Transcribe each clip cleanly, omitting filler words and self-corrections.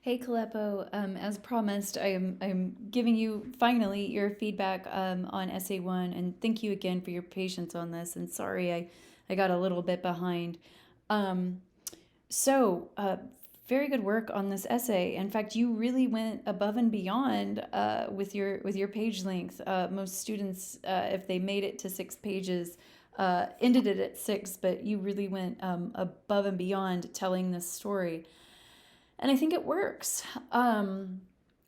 Hey Calepo, as promised, I'm giving you finally your feedback on Essay One, and thank you again for your patience on this. And sorry, I got a little bit behind. Um, so, very good work on this essay. In fact, you really went above and beyond with your page length. Most students, if they made it to 6 pages, ended it at six, but you really went above and beyond telling this story. And I think it works.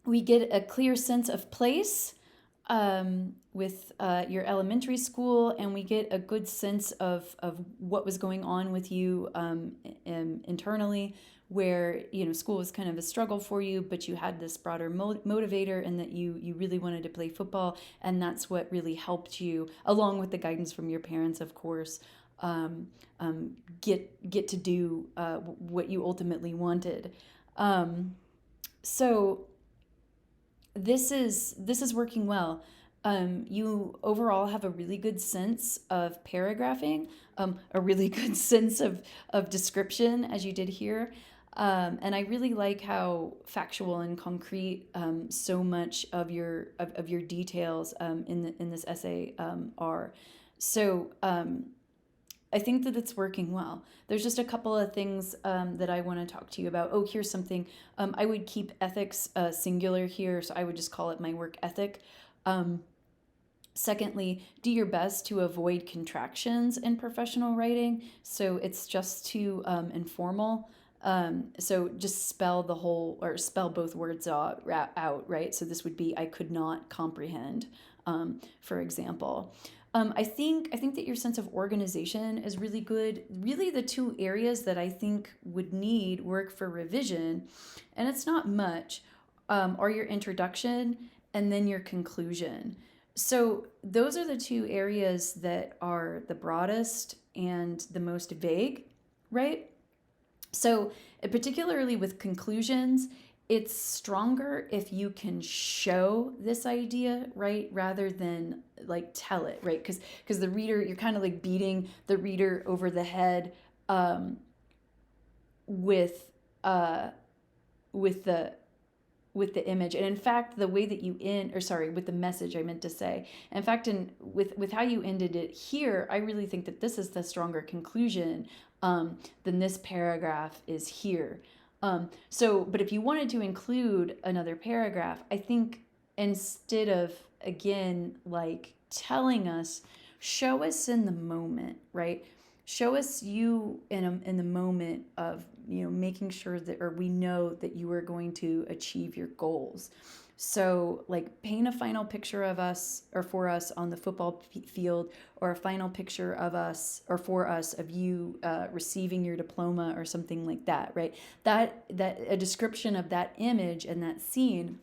We get a clear sense of place with your elementary school, and we get a good sense of what was going on with you internally, where school was kind of a struggle for you, but you had this broader motivator, and that you really wanted to play football, and that's what really helped you, along with the guidance from your parents, of course. Um, get to do what you ultimately wanted. Um, so this is working well. You overall have a really good sense of paragraphing, a really good sense of description, as you did here. And I really like how factual and concrete so much of your details in this essay are. So I think that it's working well. There's just a couple of things that I want to talk to you about. Oh, here's something. I would keep ethics singular here, so I would just call it my work ethic. Um, Secondly, do your best to avoid contractions in professional writing. So it's just too informal. So just spell the whole, or spell both words out, right? So this would be I could not comprehend, for example. I think that your sense of organization is really good. Really, the two areas that I think would need work for revision, and it's not much, are your introduction and then your conclusion. So those are the two areas that are the broadest and the most vague, right? So, particularly with conclusions, it's stronger if you can show this idea, right, rather than like tell it, right? Because the reader, you're kind of like beating the reader over the head um, with uh, with the with the image. And in fact, the way that you end, or sorry, with the message, I meant to say, in fact, with how you ended it here, I really think that this is the stronger conclusion than this paragraph is here. So but if you wanted to include another paragraph, I think, instead of, again, like telling us, show us in the moment, right? Show us you in the moment of making sure that, or we know that you are going to achieve your goals. So, like, paint a final picture of us, or for us, on the football field, or a final picture of us, or for us, of you receiving your diploma, or something like that, right? That a description of that image and that scene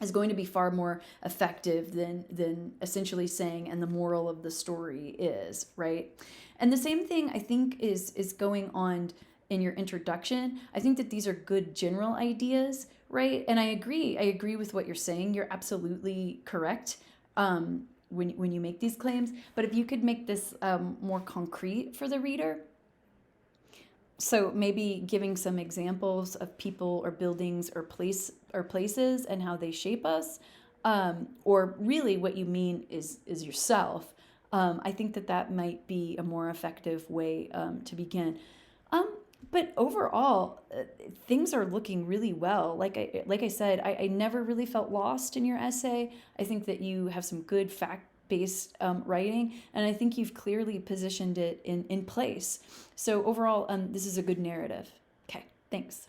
is going to be far more effective than essentially saying, and the moral of the story is, right? And the same thing, I think, is going on in your introduction. I think that these are good general ideas, right? And I agree with what you're saying. You're absolutely correct when you make these claims. But if you could make this more concrete for the reader, so maybe giving some examples of people or buildings or places and how they shape us, or really what you mean is yourself. I think that might be a more effective way to begin. Um, but overall, things are looking really well. Like I said, I never really felt lost in your essay. I think that you have some good fact-based writing, and I think you've clearly positioned it in place. So overall, this is a good narrative. Okay, thanks.